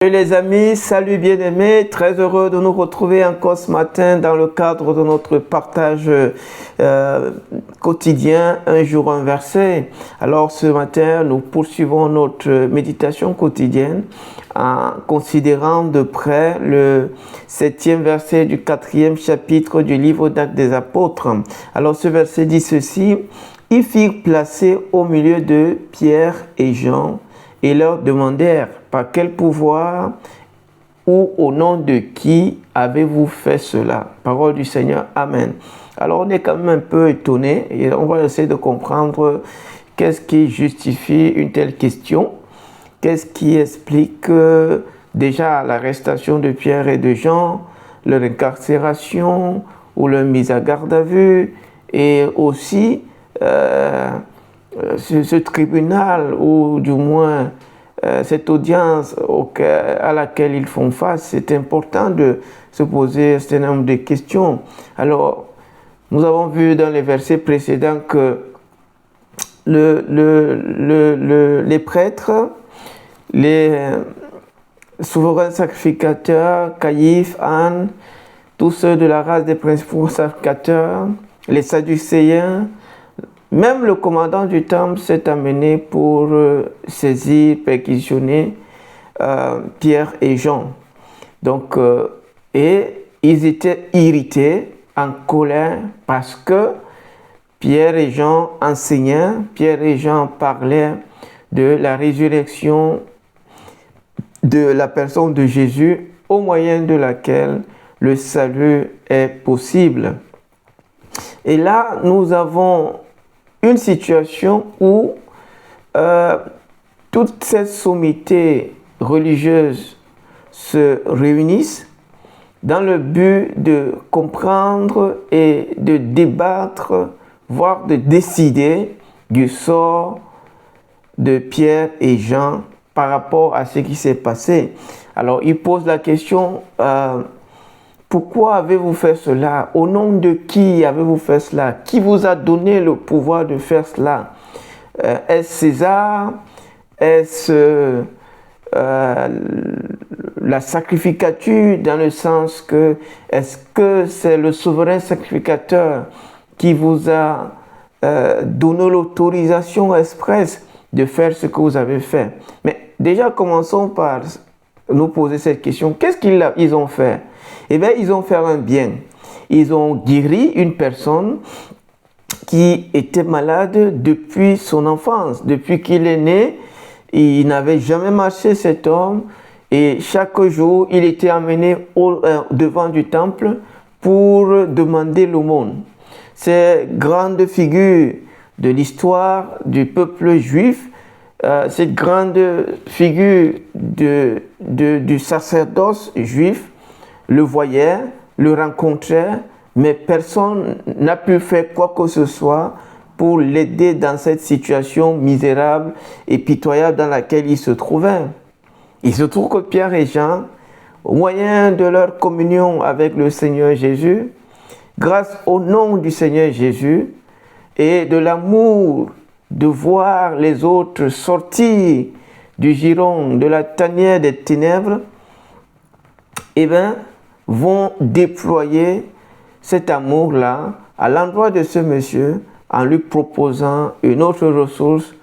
Salut les amis, salut bien-aimés, très heureux de nous retrouver encore ce matin dans le cadre de notre partage quotidien, un jour un verset. Alors ce matin, nous poursuivons notre méditation quotidienne en considérant de près le 7e verset du 4e chapitre du livre d'Actes des Apôtres. Alors ce verset dit ceci: « Ils firent placer au milieu de Pierre et Jean et leur demandèrent: par quel pouvoir ou au nom de qui avez-vous fait cela? » Parole du Seigneur. Amen. Alors on est quand même un peu étonné et on va essayer de comprendre qu'est-ce qui justifie une telle question. Qu'est-ce qui explique déjà l'arrestation de Pierre et de Jean, leur incarcération ou leur mise à garde à vue, et aussi ce tribunal, ou du moins cette audience à laquelle ils font face. C'est important de se poser un certain nombre de questions. Alors, nous avons vu dans les versets précédents que les prêtres, les souverains sacrificateurs, Caïphe, Anne, tous ceux de la race des principaux sacrificateurs, les Sadducéens, même le commandant du temple s'est amené pour saisir, perquisitionner Pierre et Jean. Donc, et ils étaient irrités, en colère, parce que Pierre et Jean enseignaient, Pierre et Jean parlaient de la résurrection de la personne de Jésus, au moyen de laquelle le salut est possible. Et là, nous avons une situation où toutes ces sommités religieuses se réunissent dans le but de comprendre et de débattre, voire de décider du sort de Pierre et Jean par rapport à ce qui s'est passé. Alors, il pose la question: pourquoi avez-vous fait cela? Au nom de qui avez-vous fait cela? Qui vous a donné le pouvoir de faire cela? Est-ce César? Est-ce la sacrificature, dans le sens que est-ce que c'est le souverain sacrificateur qui vous a donné l'autorisation expresse de faire ce que vous avez fait? Mais déjà, commençons par nous poser cette question. Qu'est-ce qu'ils ont fait? Eh bien, ils ont fait un bien. Ils ont guéri une personne qui était malade depuis son enfance. Depuis qu'il est né, il n'avait jamais marché, cet homme. Et chaque jour, il était amené devant du temple pour demander l'aumône. Ces grandes figures de l'histoire du peuple juif, cette grande figure du sacerdoce juif, le voyait, le rencontrait, mais personne n'a pu faire quoi que ce soit pour l'aider dans cette situation misérable et pitoyable dans laquelle il se trouvait. Il se trouve que Pierre et Jean, au moyen de leur communion avec le Seigneur Jésus, grâce au nom du Seigneur Jésus et de l'amour de voir les autres sortir du giron, de la tanière des ténèbres, eh bien, vont déployer cet amour-là à l'endroit de ce monsieur en lui proposant une autre ressource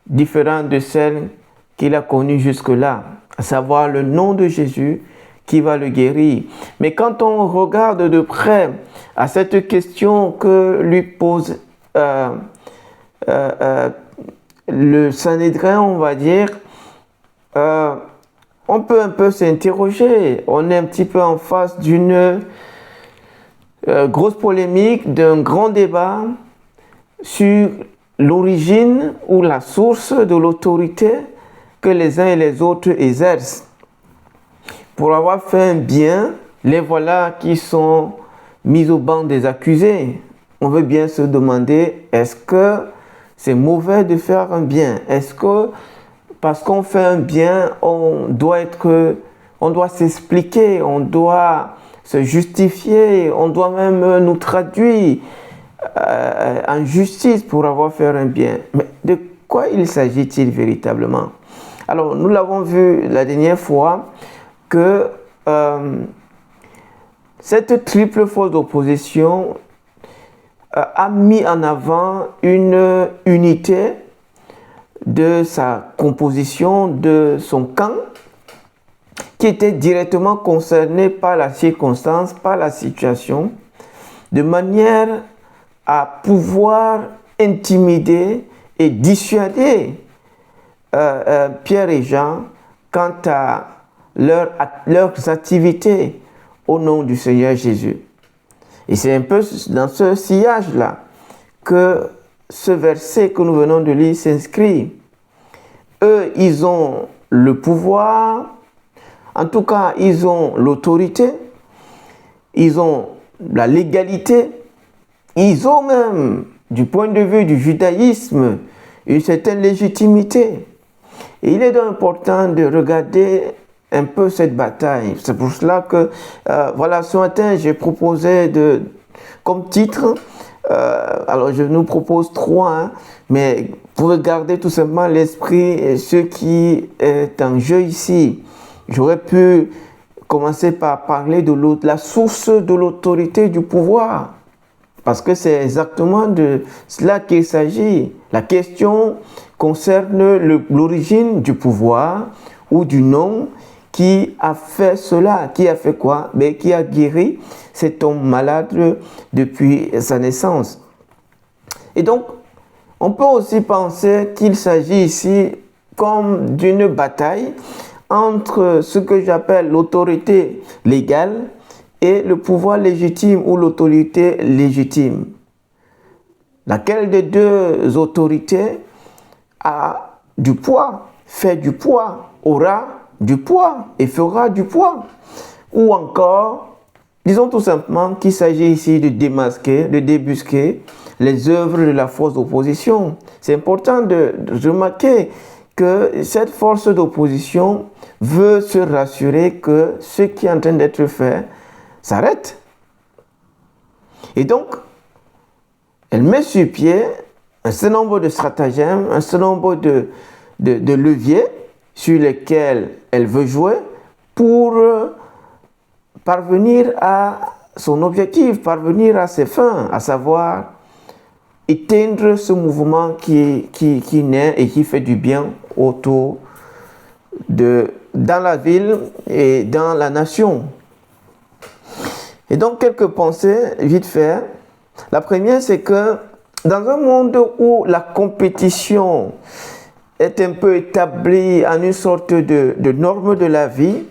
différente de celle qu'il a connue jusque-là, à savoir le nom de Jésus qui va le guérir. Mais quand on regarde de près à cette question que lui pose le Sanhédrin, on va dire, on peut un peu s'interroger. On est un petit peu en face d'une grosse polémique, d'un grand débat sur l'origine ou la source de l'autorité que les uns et les autres exercent. Pour avoir fait un bien, les voilà qui sont mis au banc des accusés. On veut bien se demander, est-ce que c'est mauvais de faire un bien? Est-ce que parce qu'on fait un bien, on doit s'expliquer, on doit se justifier, on doit même nous traduire en justice pour avoir fait un bien? Mais de quoi il s'agit-il véritablement? Alors, nous l'avons vu la dernière fois que cette triple force d'opposition a mis en avant une unité de sa composition, de son camp, qui était directement concerné par la circonstance, par la situation, de manière à pouvoir intimider et dissuader Pierre et Jean quant à leurs activités au nom du Seigneur Jésus. Et c'est un peu dans ce sillage-là que ce verset que nous venons de lire s'inscrit. Eux, ils ont le pouvoir, en tout cas, ils ont l'autorité, ils ont la légalité, ils ont même, du point de vue du judaïsme, une certaine légitimité. Et il est donc important de regarder un peu cette bataille. C'est pour cela que, voilà, ce matin, j'ai proposé comme titre, alors je nous propose 3, hein, mais pour regarder tout simplement l'esprit et ce qui est en jeu ici. J'aurais pu commencer par parler de la source de l'autorité du pouvoir, parce que c'est exactement de cela qu'il s'agit. La question concerne l'origine du pouvoir ou du nom qui a fait cela. Qui a fait quoi? Mais qui a guéri cet homme malade depuis sa naissance. Et donc, on peut aussi penser qu'il s'agit ici comme d'une bataille entre ce que j'appelle l'autorité légale et le pouvoir légitime ou l'autorité légitime. Laquelle des deux autorités a du poids, fait du poids, aura du poids et fera du poids? Ou encore, disons tout simplement qu'il s'agit ici de démasquer, de débusquer les œuvres de la force d'opposition. C'est important de remarquer que cette force d'opposition veut se rassurer que ce qui est en train d'être fait s'arrête. Et donc, elle met sur pied un certain nombre de stratagèmes, un certain nombre de leviers sur lesquels elle veut jouer pour parvenir à son objectif, parvenir à ses fins, à savoir éteindre ce mouvement qui naît et qui fait du bien autour dans la ville et dans la nation. Et donc, quelques pensées vite fait. La première, c'est que dans un monde où la compétition est un peu établie en une sorte de norme de la vie,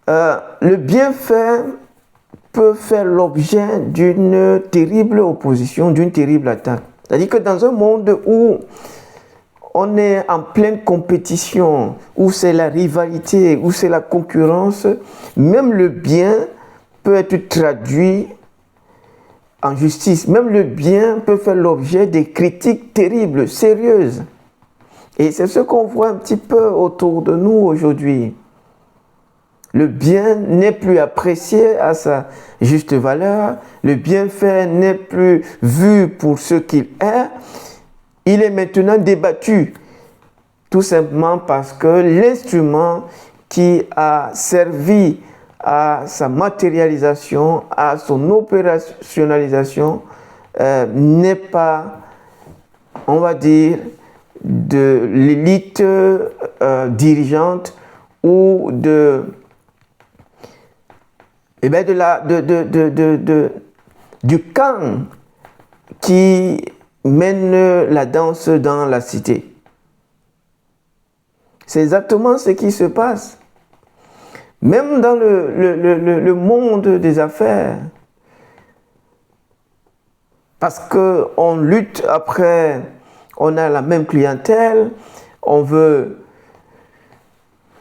le bienfait peut faire l'objet d'une terrible opposition, d'une terrible attaque. C'est-à-dire que dans un monde où on est en pleine compétition, où c'est la rivalité, où c'est la concurrence, même le bien peut être traduit en justice. Même le bien peut faire l'objet des critiques terribles, sérieuses. Et c'est ce qu'on voit un petit peu autour de nous aujourd'hui. Le bien n'est plus apprécié à sa juste valeur. Le bienfait n'est plus vu pour ce qu'il est. Il est maintenant débattu. Tout simplement parce que l'instrument qui a servi à sa matérialisation, à son opérationnalisation, n'est pas, on va dire, de l'élite dirigeante ou du camp qui mène la danse dans la cité. C'est exactement ce qui se passe. Même dans le monde des affaires. Parce qu'on lutte après, on a la même clientèle, on veut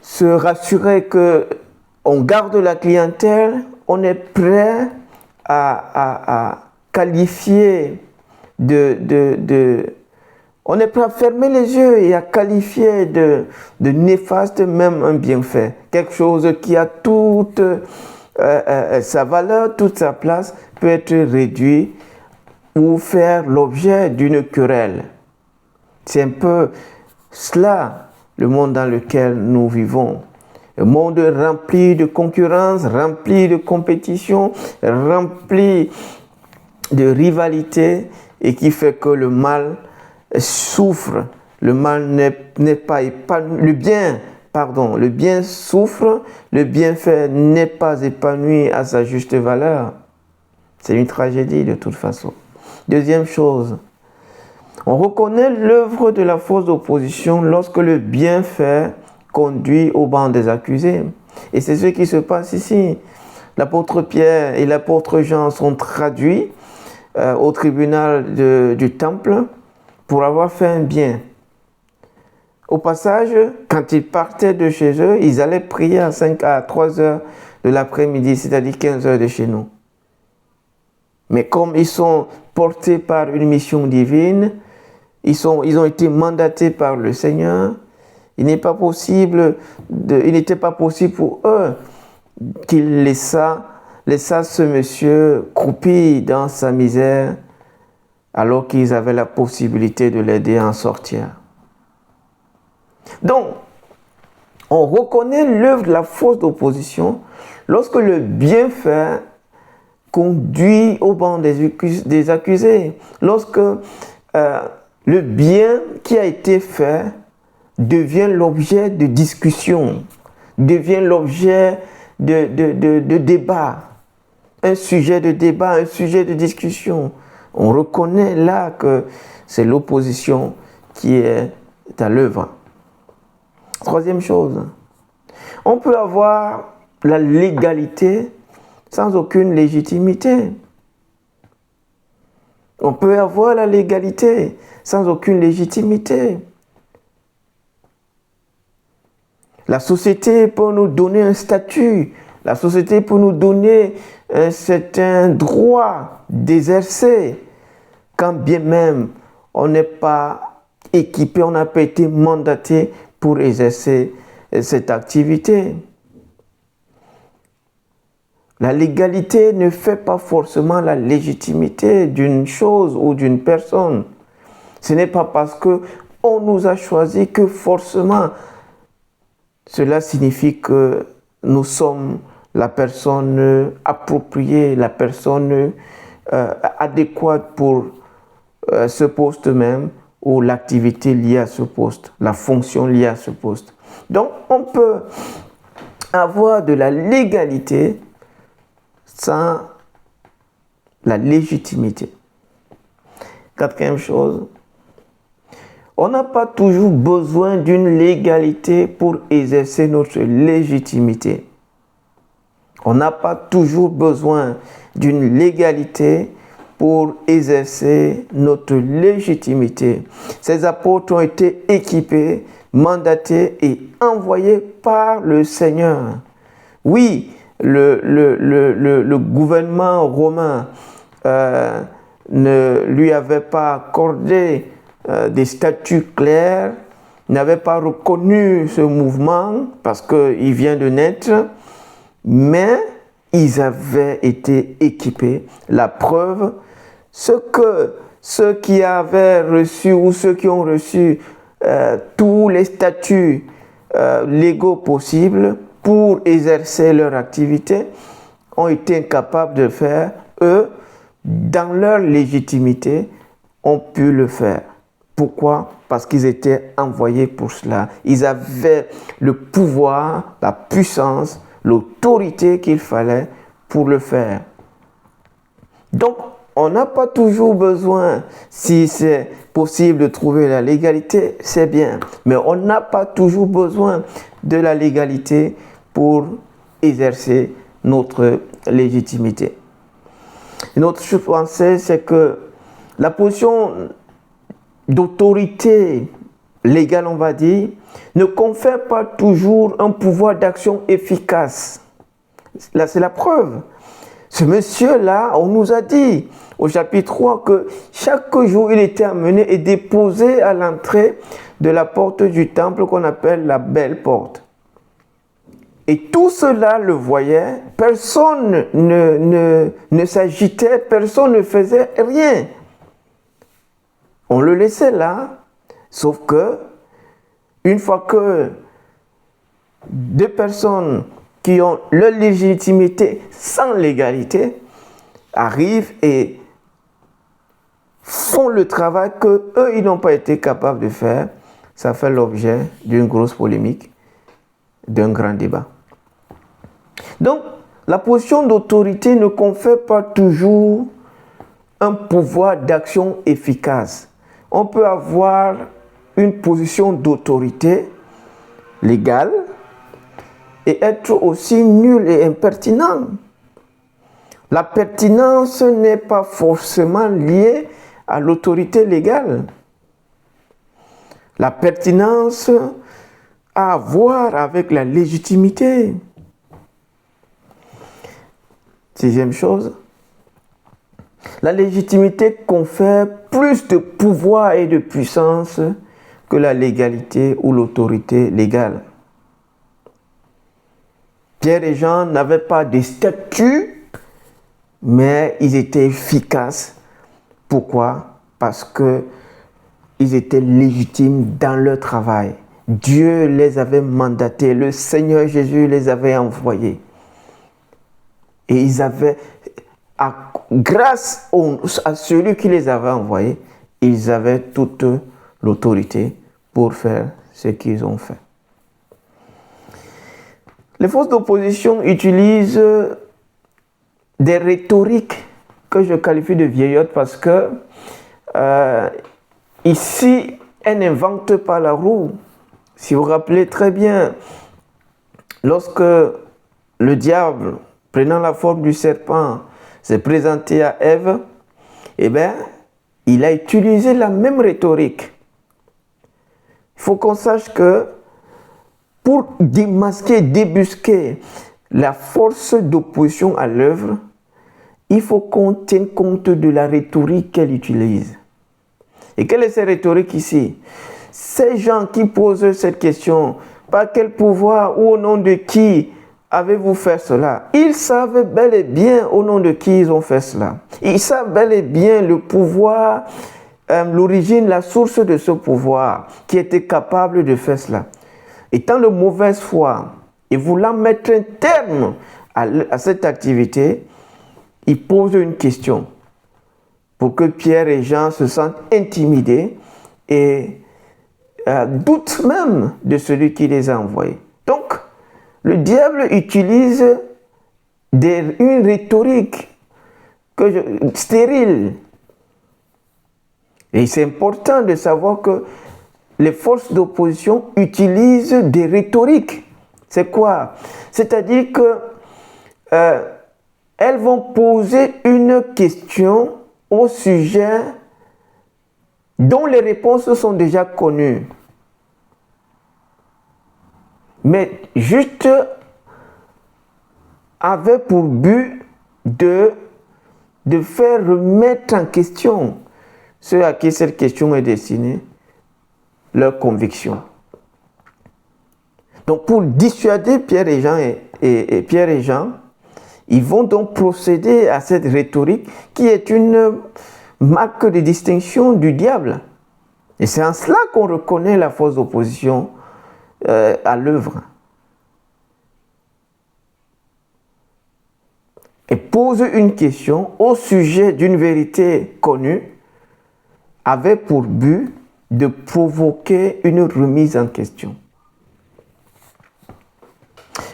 se rassurer qu'on garde la clientèle, on est prêt à qualifier on est prêt à fermer les yeux et à qualifier de néfaste même un bienfait. Quelque chose qui a toute sa valeur, toute sa place, peut être réduit ou faire l'objet d'une querelle. C'est un peu cela le monde dans lequel nous vivons. Un monde rempli de concurrence, rempli de compétition, rempli de rivalité et qui fait que le mal souffre. Le mal n'est pas épanoui. Le bien souffre, le bienfait n'est pas épanoui à sa juste valeur. C'est une tragédie de toute façon. Deuxième chose, on reconnaît l'œuvre de la fausse opposition lorsque le bienfait conduit au banc des accusés. Et c'est ce qui se passe ici. L'apôtre Pierre et l'apôtre Jean sont traduits au tribunal du temple pour avoir fait un bien. Au passage, quand ils partaient de chez eux, ils allaient prier à 3 heures de l'après-midi, c'est-à-dire 15 heures de chez nous. Mais comme ils sont portés par une mission divine, ils ont été mandatés par le Seigneur, il n'était pas possible pour eux qu'ils laissassent ce monsieur croupi dans sa misère alors qu'ils avaient la possibilité de l'aider à en sortir. Donc, on reconnaît l'œuvre de la fausse opposition lorsque le bienfait conduit au banc des accusés, lorsque le bien qui a été fait devient l'objet de discussion, devient l'objet de débat, un sujet de débat, un sujet de discussion. On reconnaît là que c'est l'opposition qui est à l'œuvre. Troisième chose, on peut avoir la légalité sans aucune légitimité. On peut avoir la légalité sans aucune légitimité. La société peut nous donner un statut, la société peut nous donner un certain droit d'exercer, quand bien même on n'est pas équipé, on n'a pas été mandaté pour exercer cette activité. La légalité ne fait pas forcément la légitimité d'une chose ou d'une personne. Ce n'est pas parce qu'on nous a choisi que forcément cela signifie que nous sommes la personne appropriée, la personne adéquate pour ce poste même ou l'activité liée à ce poste, la fonction liée à ce poste. Donc on peut avoir de la légalité sans la légitimité. Quatrième chose, on n'a pas toujours besoin d'une légalité pour exercer notre légitimité. On n'a pas toujours besoin d'une légalité pour exercer notre légitimité. Ces apôtres ont été équipés, mandatés et envoyés par le Seigneur. Oui, le gouvernement romain ne lui avait pas accordé des statuts clairs, n'avait pas reconnu ce mouvement parce qu'il vient de naître, mais ils avaient été équipés. La preuve, ceux qui avaient reçu ou ceux qui ont reçu tous les statuts légaux possibles pour exercer leur activité ont été incapables de le faire. Eux, dans leur légitimité, ont pu le faire. Pourquoi? Parce qu'ils étaient envoyés pour cela. Ils avaient le pouvoir, la puissance, l'autorité qu'il fallait pour le faire. Donc, on n'a pas toujours besoin, si c'est possible de trouver la légalité, c'est bien. Mais on n'a pas toujours besoin de la légalité pour exercer notre légitimité. Une autre pensée, c'est que la position d'autorité légale, on va dire, ne confère pas toujours un pouvoir d'action efficace. Là, c'est la preuve. Ce monsieur-là, on nous a dit au chapitre 3 que chaque jour, il était amené et déposé à l'entrée de la porte du temple qu'on appelle la belle porte. Et tout cela le voyait, personne ne s'agitait, personne ne faisait rien. On le laissait là, sauf que Une fois que deux personnes qui ont leur légitimité sans légalité arrivent et font le travail qu'eux, ils n'ont pas été capables de faire, ça fait l'objet d'une grosse polémique, d'un grand débat. Donc, la position d'autorité ne confère pas toujours un pouvoir d'action efficace. On peut avoir une position d'autorité légale et être aussi nul et impertinent. La pertinence n'est pas forcément liée à l'autorité légale. La pertinence a à voir avec la légitimité. Sixième chose, la légitimité confère plus de pouvoir et de puissance que la légalité ou l'autorité légale. Pierre et Jean n'avaient pas de statut, mais ils étaient efficaces. Pourquoi? Parce qu'ils étaient légitimes dans leur travail. Dieu les avait mandatés, le Seigneur Jésus les avait envoyés. Et ils avaient, grâce à celui qui les avait envoyés, ils avaient toute l'autorité pour faire ce qu'ils ont fait. Les forces d'opposition utilisent des rhétoriques que je qualifie de vieillottes parce que ici, elles n'inventent pas la roue. Si vous vous rappelez très bien, lorsque le diable, prenant la forme du serpent, s'est présenté à Ève, eh bien, il a utilisé la même rhétorique. Il faut qu'on sache que pour démasquer, débusquer la force d'opposition à l'œuvre, il faut qu'on tienne compte de la rhétorique qu'elle utilise. Et quelle est cette rhétorique ici? Ces gens qui posent cette question, par quel pouvoir ou au nom de qui avez-vous fait cela? Ils savent bel et bien au nom de qui ils ont fait cela. Ils savent bel et bien le pouvoir, l'origine, la source de ce pouvoir qui était capable de faire cela. Étant de mauvaise foi et voulant mettre un terme à cette activité, ils posent une question pour que Pierre et Jean se sentent intimidés et doutent même de celui qui les a envoyés. Donc, le diable utilise une rhétorique stérile. Et c'est important de savoir que les forces d'opposition utilisent des rhétoriques. C'est quoi? C'est-à-dire que elles vont poser une question au sujet dont les réponses sont déjà connues. Mais juste avait pour but de faire remettre en question ceux à qui cette question est destinée, leur conviction. Donc pour dissuader Pierre et Jean, ils vont donc procéder à cette rhétorique qui est une marque de distinction du diable. Et c'est en cela qu'on reconnaît la force d'opposition à l'œuvre. Et pose une question au sujet d'une vérité connue avec pour but de provoquer une remise en question.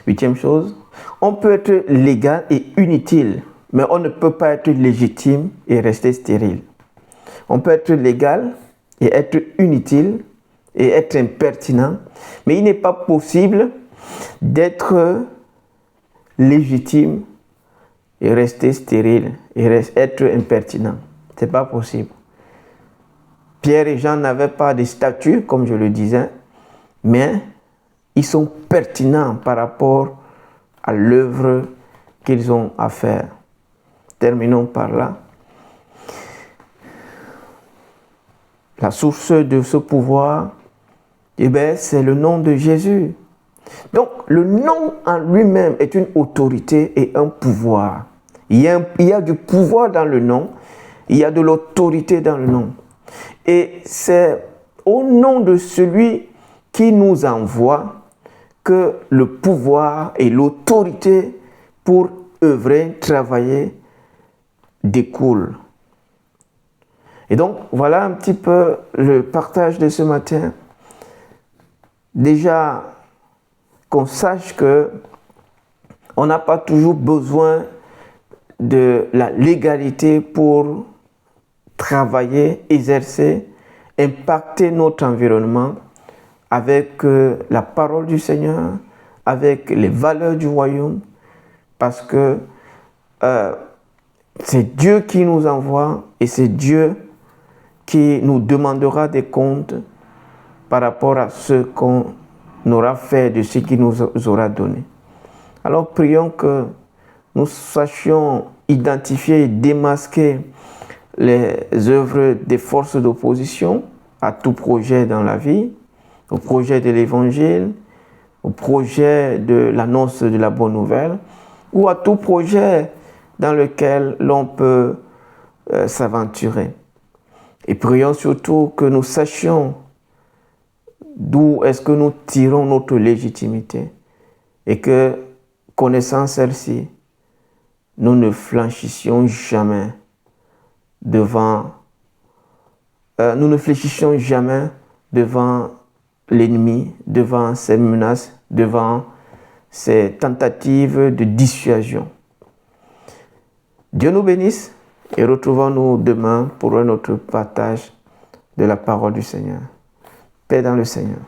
Huitième chose, on peut être légal et inutile, mais on ne peut pas être légitime et rester stérile. On peut être légal et être inutile et être impertinent, mais il n'est pas possible d'être légitime et rester stérile et être impertinent. Ce n'est pas possible. Pierre et Jean n'avaient pas de statut, comme je le disais, mais ils sont pertinents par rapport à l'œuvre qu'ils ont à faire. Terminons par là. La source de ce pouvoir, c'est le nom de Jésus. Donc, le nom en lui-même est une autorité et un pouvoir. Il y a du pouvoir dans le nom, il y a de l'autorité dans le nom. Et c'est au nom de celui qui nous envoie que le pouvoir et l'autorité pour œuvrer, travailler découlent. Et donc, voilà un petit peu le partage de ce matin. Déjà, qu'on sache que on n'a pas toujours besoin de la légalité pour travailler, exercer, impacter notre environnement avec la parole du Seigneur, avec les valeurs du royaume, parce que c'est Dieu qui nous envoie et c'est Dieu qui nous demandera des comptes par rapport à ce qu'on aura fait de ce qu'il nous aura donné. Alors prions que nous sachions identifier et démasquer les œuvres des forces d'opposition à tout projet dans la vie, au projet de l'évangile, au projet de l'annonce de la bonne nouvelle, ou à tout projet dans lequel l'on peut s'aventurer. Et prions surtout que nous sachions d'où est-ce que nous tirons notre légitimité et que, connaissant celle-ci, nous ne fléchissions jamais devant l'ennemi, devant ses menaces, devant ses tentatives de dissuasion. Dieu nous bénisse et retrouvons-nous demain pour un autre partage de la parole du Seigneur. Paix dans le Seigneur.